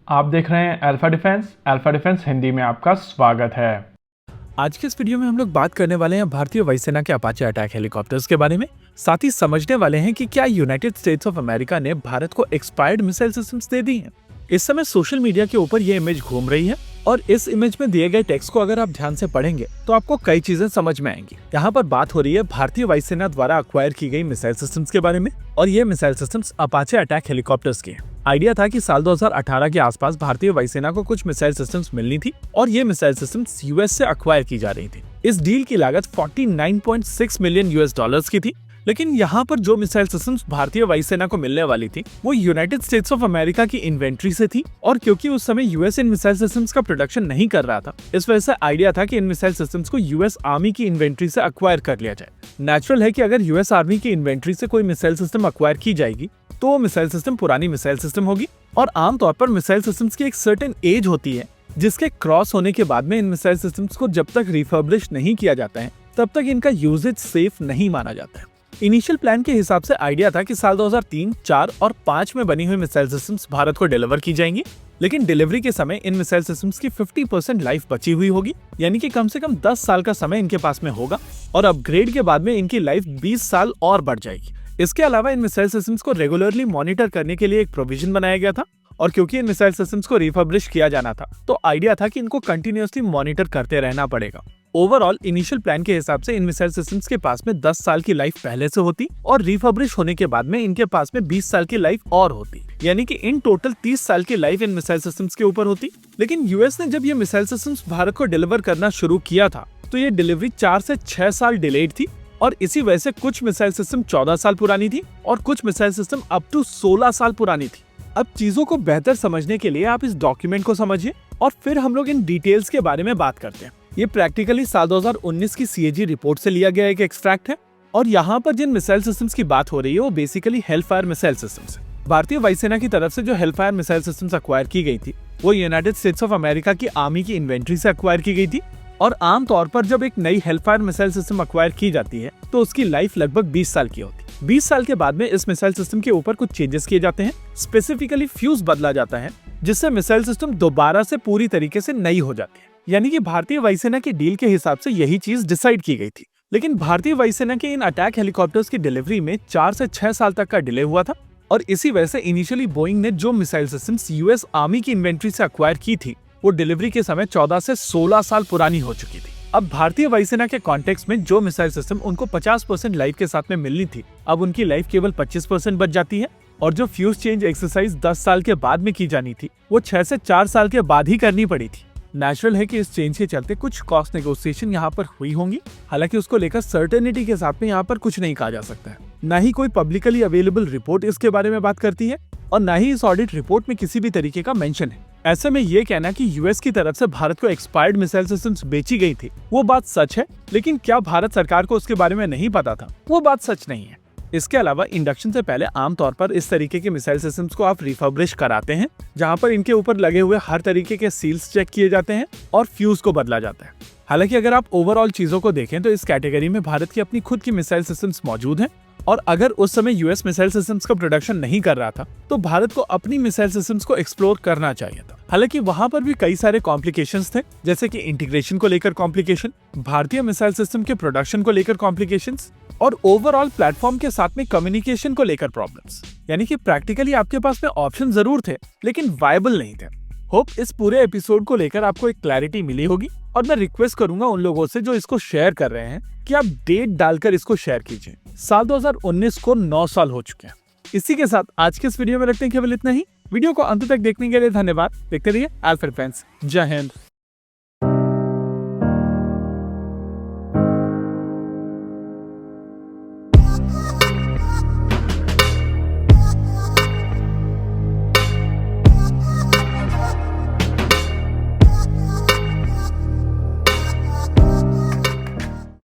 आप देख रहे हैं अल्फा डिफेंस हिंदी में आपका स्वागत है। आज के इस वीडियो में हम लोग बात करने वाले हैं भारतीय वायुसेना के अपाचे अटैक हेलीकॉप्टर्स के बारे में। साथ ही समझने वाले हैं कि क्या यूनाइटेड स्टेट्स ऑफ अमेरिका ने भारत को एक्सपायर्ड मिसाइल सिस्टम्स दे दी हैं। इस समय सोशल मीडिया के ऊपर ये इमेज घूम रही है और इस इमेज में दिए गए टेक्स्ट को अगर आप ध्यान से पढ़ेंगे तो आपको कई चीजें समझ में आएंगी। यहाँ पर बात हो रही है भारतीय वायुसेना द्वारा अक्वायर की गई मिसाइल सिस्टम्स के बारे में और ये missile systems Apache attack helicopters के हैं। आइडिया था कि साल 2018 के आसपास भारतीय वायुसेना को कुछ मिसाइल सिस्टम्स मिलनी थी और ये मिसाइल सिस्टम्स यूएस से अक्वायर की जा रही थी। इस डील की लागत 49.6 मिलियन यूएस डॉलर्स की थी। लेकिन यहाँ पर जो मिसाइल सिस्टम्स भारतीय वायुसेना को मिलने वाली थी वो यूनाइटेड स्टेट्स ऑफ अमेरिका की इन्वेंट्री से थी और क्योंकि उस समय यूएस इन मिसाइल सिस्टम्स का प्रोडक्शन नहीं कर रहा था, इस वजह से आइडिया था कि इन मिसाइल सिस्टम्स को यूएस आर्मी की इन्वेंट्री से अक्वायर कर लिया जाए। नेचुरल है कि अगर यूएस आर्मी की इन्वेंट्री से कोई मिसाइल सिस्टम अक्वायर की जाएगी तो वो मिसाइल सिस्टम पुरानी मिसाइल सिस्टम होगी और आमतौर पर मिसाइल सिस्टम्स की एक सर्टेन एज होती है जिसके क्रॉस होने के बाद में इन मिसाइल सिस्टम्स को जब तक रिफर्बिश नहीं किया जाता है तब तक इनका यूजेज सेफ नहीं माना जाता है। इनिशियल प्लान के हिसाब से आइडिया था कि साल 2003, 4 और 5 में बनी हुई मिसाइल सिस्टम्स भारत को डिलीवर की जाएंगी, लेकिन डिलीवरी के समय इन मिसाइल सिस्टम्स की 50% लाइफ बची हुई होगी, यानी कि कम से कम 10 साल का समय इनके पास में होगा और अपग्रेड के बाद में इनकी लाइफ 20 साल और बढ़ जाएगी। इसके अलावा इन मिसाइल सिस्टम्स को रेगुलरली मॉनिटर करने के लिए एक प्रोविजन बनाया गया था और क्योंकि इन मिसाइल सिस्टम्स को रिफर्बिश किया जाना था तो आइडिया था कि इनको कंटिन्यूअसली मॉनिटर करते रहना पड़ेगा। ओवरऑल इनिशियल प्लान के हिसाब से इन मिसाइल सिस्टम्स के पास में 10 साल की लाइफ पहले से होती और रिफर्बिश होने के बाद में इनके पास में 20 साल की लाइफ और होती, यानी कि इन टोटल 30 साल की लाइफ इन मिसाइल सिस्टम्स के ऊपर होती। लेकिन यूएस ने जब ये मिसाइल सिस्टम्स भारत को डिलीवर करना शुरू किया था तो ये डिलीवरी 4 से 6 साल डिलेड थी और इसी वजह से कुछ मिसाइल सिस्टम 14 साल पुरानी थी और कुछ मिसाइल सिस्टम अप टू 16 साल पुरानी थी। अब चीजों को बेहतर समझने के लिए आप इस डॉक्यूमेंट को समझिए और फिर हम लोग इन डिटेल्स के बारे में बात करते हैं। ये प्रैक्टिकली साल 2019 की सीएजी रिपोर्ट से लिया गया एक एक्सट्रैक्ट है और यहाँ पर जिन मिसाइल सिस्टम्स की बात हो रही है वो बेसिकली हेलफायर मिसाइल सिस्टम्स है। भारतीय वायुसेना की तरफ से जो हेलफायर मिसाइल सिस्टम्स अक्वायर की गई थी वो यूनाइटेड स्टेट्स ऑफ अमेरिका की आर्मी की इन्वेंट्री से अक्वायर की गई थी और आमतौर पर जब एक नई हेलफायर मिसाइल सिस्टम अक्वायर की जाती है तो उसकी लाइफ लगभग 20 साल की होती है। 20 साल के बाद में इस मिसाइल सिस्टम के ऊपर कुछ चेंजेस किए जाते हैं, स्पेसिफिकली फ्यूज बदला जाता है जिससे मिसाइल सिस्टम दोबारा से पूरी तरीके से नई हो जाती है, यानी कि भारतीय वायुसेना की डील के हिसाब से यही चीज डिसाइड की गई थी। लेकिन भारतीय वायुसेना के इन अटैक हेलीकॉप्टर्स की डिलीवरी में 4 से 6 साल तक का डिले हुआ था और इसी वजह से इनिशियली बोइंग ने जो मिसाइल सिस्टम्स यूएस आर्मी की इन्वेंट्री से अक्वायर की थी वो डिलीवरी के समय 14 से 16 साल पुरानी हो चुकी थी। अब भारतीय वायुसेना के कॉन्टेक्स्ट में जो मिसाइल सिस्टम उनको 50% लाइफ के साथ में मिलनी थी अब उनकी लाइफ केवल 25% बच जाती है और जो फ्यूज चेंज एक्सरसाइज 10 साल के बाद में की जानी थी वो 6 से 4 साल के बाद ही करनी पड़ी थी। नेचुरल है कि इस चेंज के चलते कुछ कॉस्ट नेगोशिएशन यहाँ पर हुई होंगी, हालांकि उसको लेकर सर्टेनिटी के साथ में यहाँ पर कुछ नहीं कहा जा सकता है। न ही कोई पब्लिकली अवेलेबल रिपोर्ट इसके बारे में बात करती है और न ही इस ऑडिट रिपोर्ट में किसी भी तरीके का मेंशन है। ऐसे में ये कहना कि यूएस की तरफ से भारत को एक्सपायर्ड मिसाइल सिस्टम्स बेची गई थी वो बात सच है, लेकिन क्या भारत सरकार को उसके बारे में नहीं पता था वो बात सच नहीं है। इसके अलावा इंडक्शन से पहले आमतौर पर इस तरीके के मिसाइल सिस्टम्स को आप रिफर्बिश कराते हैं जहां पर इनके ऊपर लगे हुए हर तरीके के सील्स चेक किए जाते हैं और फ्यूज को बदला जाता है। हालांकि अगर आप ओवरऑल चीजों को देखें तो इस कैटेगरी में भारत की अपनी खुद की मिसाइल सिस्टम्स मौजूद हैं और अगर उस समय यूएस मिसाइल सिस्टम्स का प्रोडक्शन नहीं कर रहा था तो भारत को अपनी मिसाइल सिस्टम्स को एक्सप्लोर करना चाहिए था। हालांकि वहां पर भी कई सारे कॉम्प्लिकेशंस थे, जैसे कि इंटीग्रेशन को लेकर कॉम्प्लिकेशन, भारतीय मिसाइल सिस्टम के प्रोडक्शन को लेकर कॉम्प्लिकेशंस और ओवरऑल प्लेटफॉर्म के साथ में कम्युनिकेशन को लेकर प्रॉब्लम्स। यानी कि प्रैक्टिकली आपके पास में ऑप्शन जरूर थे लेकिन वायबल नहीं थे। होप इस पूरे एपिसोड को लेकर आपको एक क्लैरिटी मिली होगी और मैं रिक्वेस्ट करूंगा उन लोगों से जो इसको शेयर कर रहे हैं कि आप डेट डालकर इसको शेयर कीजिए। साल 2019 को 9 साल हो चुके हैं। इसी के साथ आज के इस वीडियो में रखते हैं केवल इतना ही। वीडियो को अंत तक देखने के लिए धन्यवाद। देखते रहिए अल्फा डिफेंस। जय हिंद।